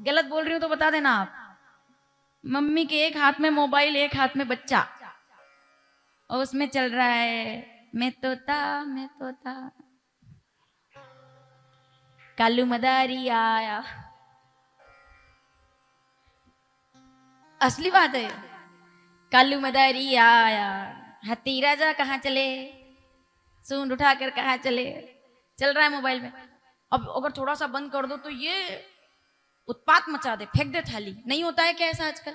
गलत बोल रही हूं तो बता देना आप। मम्मी के एक हाथ में मोबाइल, एक हाथ में बच्चा, और उसमें चल रहा है मैं तोता मैं तोता, कालू मदारी आया। असली बात है। कालू मदारी आया, हाथी राजा कहाँ चले, सूंड उठाकर कहाँ चले, चल रहा है मोबाइल में। अब अगर थोड़ा सा बंद कर दो तो ये उत्पात मचा दे, फेंक दे थाली। नहीं होता है क्या ऐसा आजकल?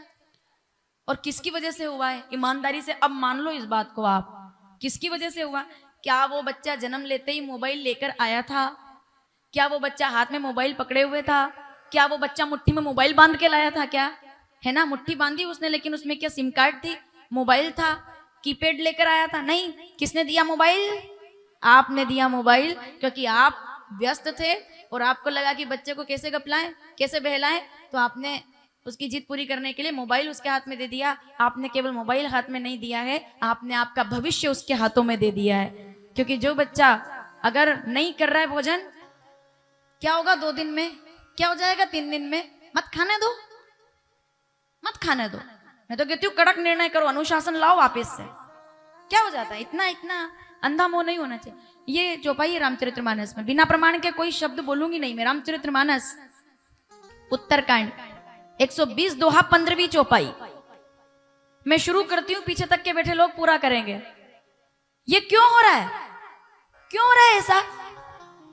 और किसकी वजह से हुआ है? ईमानदारी से अब मान लो इस बात को आप, किसकी वजह से हुआ? क्या वो बच्चा जन्म लेते ही मोबाइल लेकर आया था? क्या वो बच्चा हाथ में मोबाइल पकड़े हुए था? क्या वो बच्चा मुट्ठी में मोबाइल बांध के लाया था? क्या है ना, मुट्ठी बांधी उसने, लेकिन उसमें क्या सिम कार्ड थी, मोबाइल था, कीपैड लेकर आया था? नहीं। किसने दिया मोबाइल? आपने दिया मोबाइल, क्योंकि आप व्यस्त थे और आपको लगा कि बच्चे को कैसे गपलाएं, कैसे बहलाएं, तो आपने उसकी जिद पूरी करने के लिए मोबाइल उसके हाथ में दे दिया। आपने केवल मोबाइल हाथ में नहीं दिया है, आपने आपका भविष्य उसके हाथों में दे दिया है। क्योंकि जो बच्चा अगर नहीं कर रहा है भोजन, क्या होगा 2 दिन में, क्या हो जाएगा 3 दिन में? मत खाने दो, मत खाने दो। मैं तो कहती हूँ कड़क निर्णय करो, अनुशासन लाओ वापस से। क्या हो जाता है? इतना इतना अंधा मोह नहीं होना चाहिए। ये चौपाई है रामचरितमानस में, बिना प्रमाण के कोई शब्द बोलूंगी नहीं मैं। रामचरितमानस उत्तरकांड 120 दोहा 15वीं चौपाई। मैं शुरू करती हूँ, पीछे तक के बैठे लोग पूरा करेंगे। ये क्यों हो रहा है? क्यों हो रहा है ऐसा?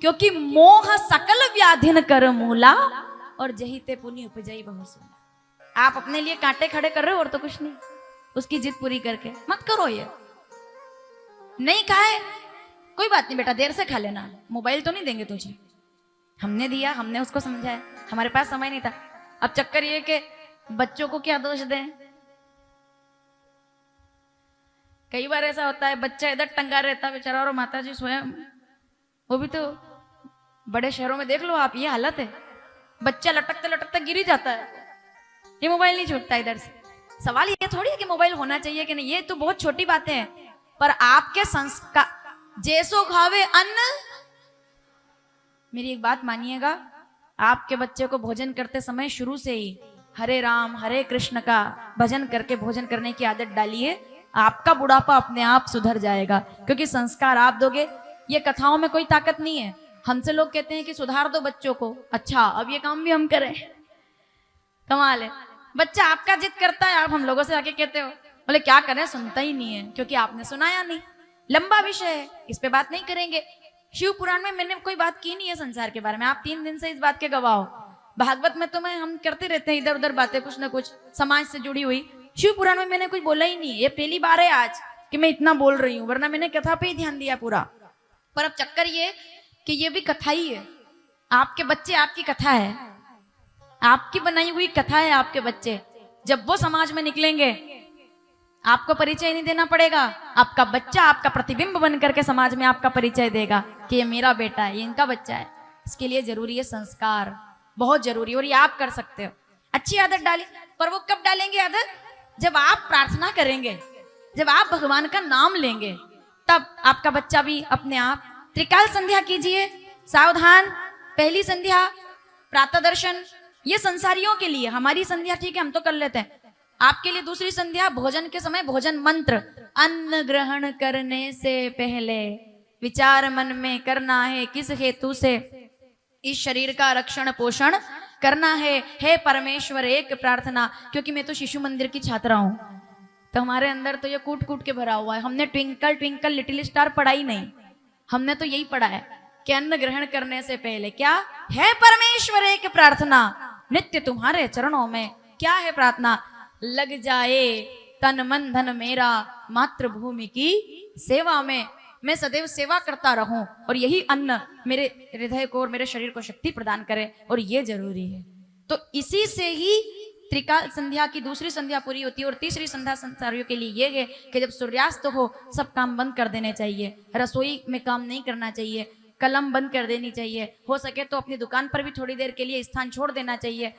क्योंकि मोह सकल व्याधिन कर मूला, और जही ते पुनि उपजई बहु सूला। आप अपने लिए कांटे खड़े कर रहे हो और तो कुछ नहीं, उसकी जिद पूरी करके। मत करो ये। नहीं खाए कोई बात नहीं बेटा, देर से खा लेना, मोबाइल तो नहीं देंगे तुझे। हमने दिया, हमने उसको समझाया, हमारे पास समय नहीं था। अब चक्कर ये कि बच्चों को क्या दोष दें? कई बार ऐसा होता है, बच्चा इधर टंगा रहता बेचारा और माता जी स्वयं, वो भी तो बड़े शहरों में देख लो आप, ये हालत है। बच्चा लटकते लटकते गिर ही जाता है, ये मोबाइल नहीं छूटता इधर से। सवाल ये थोड़ी है कि मोबाइल होना चाहिए कि नहीं, ये तो बहुत छोटी बातें हैं। पर आपके संस्कार, जैसो खावे अन्न, मेरी एक बात मानिएगा, आपके बच्चे को भोजन करते समय शुरू से ही हरे राम हरे कृष्ण का भजन करके भोजन करने की आदत डालिए। आपका बुढ़ापा अपने आप सुधर जाएगा, क्योंकि संस्कार आप दोगे। ये कथाओं में कोई ताकत नहीं है। हमसे लोग कहते हैं कि सुधार दो बच्चों को, अच्छा अब ये काम भी हम करें, कमाल है। बच्चा आपका जिद करता है, आप हम लोगों से आके कहते हो, बोले क्या करें, सुनता ही नहीं है, क्योंकि आपने सुनाया नहीं। लंबा विषय है, इस पे बात नहीं करेंगे। शिव पुराण में मैंने कोई बात की नहीं है संसार के बारे में, आप 3 दिन से इस बात के गवाह हो। भागवत में तो मैं हम करते रहते हैं इधर उधर बातें, कुछ ना कुछ समाज से जुड़ी हुई। शिव पुराण में मैंने कुछ बोला ही नहीं, ये पहली बार है आज कि मैं इतना बोल रही हूँ, वरना मैंने कथा पे ही ध्यान दिया पूरा। पर अब चक्कर ये कि ये भी कथा ही है, आपके बच्चे आपकी कथा है, आपकी बनाई हुई कथा है आपके बच्चे। जब वो समाज में निकलेंगे, आपको परिचय नहीं देना पड़ेगा, आपका बच्चा आपका प्रतिबिंब बन करके समाज में आपका परिचय देगा कि ये मेरा बेटा है, ये इनका बच्चा है। इसके लिए जरूरी है संस्कार, बहुत जरूरी है, और ये आप कर सकते हो। अच्छी आदत डाली, पर वो कब डालेंगे आदत? जब आप प्रार्थना करेंगे, जब आप भगवान का नाम लेंगे, तब आपका बच्चा भी अपने आप। त्रिकाल संध्या कीजिए, सावधान। पहली संध्या प्रातः दर्शन, ये संसारियों के लिए, हमारी संध्या ठीक है हम तो कर लेते हैं। आपके लिए दूसरी संध्या भोजन के समय भोजन मंत्र, अन्न ग्रहण करने से पहले विचार मन में करना है किस हेतु से इस शरीर का रक्षण पोषण करना है। हे परमेश्वर एक प्रार्थना, क्योंकि मैं तो शिशु मंदिर की छात्रा हूं, तो हमारे अंदर तो ये कूट कूट के भरा हुआ है। हमने ट्विंकल ट्विंकल लिटिल स्टार पढ़ा ही नहीं, हमने तो यही पढ़ा है कि अन्न ग्रहण करने से पहले क्या है? परमेश्वर एक प्रार्थना नित्य तुम्हारे चरणों में। क्या है प्रार्थना? लग जाए तन मन धन मेरा मातृभूमि की सेवा में, मैं सदैव सेवा करता रहूं, और यही अन्न मेरे हृदय को और मेरे शरीर को शक्ति प्रदान करे, और ये जरूरी है। तो इसी से ही त्रिकाल संध्या की दूसरी संध्या पूरी होती है। और तीसरी संध्या संसारियों के लिए ये है कि जब सूर्यास्त हो सब काम बंद कर देने चाहिए, रसोई में काम नहीं करना चाहिए, कलम बंद कर देनी चाहिए, हो सके तो अपनी दुकान पर भी थोड़ी देर के लिए स्थान छोड़ देना चाहिए,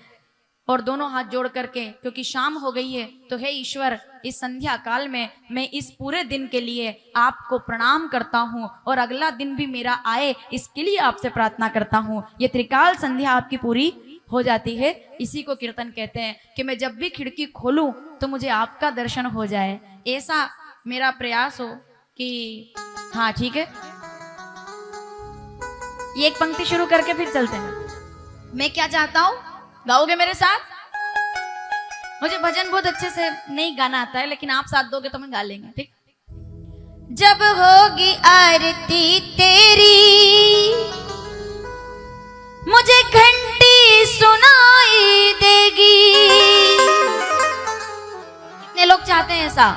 और दोनों हाथ जोड़ करके, क्योंकि शाम हो गई है, तो हे ईश्वर इस संध्या काल में मैं इस पूरे दिन के लिए आपको प्रणाम करता हूँ, और अगला दिन भी मेरा आए इसके लिए आपसे प्रार्थना करता हूँ। ये त्रिकाल संध्या आपकी पूरी हो जाती है। इसी को कीर्तन कहते हैं कि मैं जब भी खिड़की खोलूं तो मुझे आपका दर्शन हो जाए। ऐसा मेरा प्रयास हो कि हाँ ठीक है, ये एक पंक्ति शुरू करके फिर चलते हैं। मैं क्या चाहता हूं, गाओगे मेरे साथ? मुझे भजन बहुत अच्छे से नहीं गाना आता है, लेकिन आप साथ दोगे तो मैं गा लेंगे, ठीक? जब होगी आरती तेरी मुझे घंटी सुनाई देगी। कितने लोग चाहते हैं ऐसा?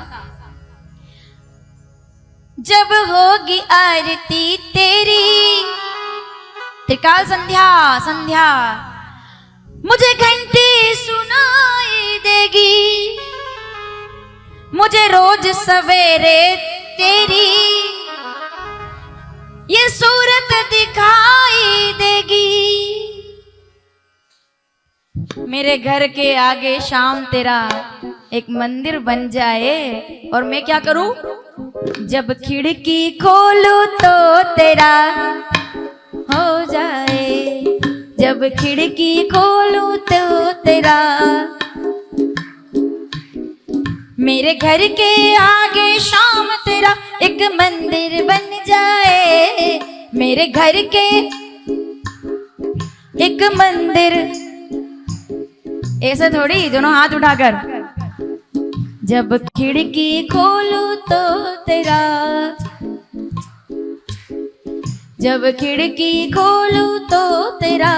जब होगी आरती तेरी, त्रिकाल संध्या संध्या, मुझे घंटी सुनाई देगी। मुझे रोज सवेरे तेरी ये सूरत दिखाई देगी। मेरे घर के आगे शाम तेरा एक मंदिर बन जाए, और मैं क्या करूं? जब खिड़की खोलूं तो तेरा हो जाए। जब खिड़की खोलूं तो तेरा, मेरे घर के आगे शाम तेरा एक मंदिर बन जाए। मेरे घर के एक मंदिर, ऐसे थोड़ी, दोनों हाथ उठाकर। जब खिड़की खोलूं तो तेरा, जब खिड़की खोलूं तो तेरा,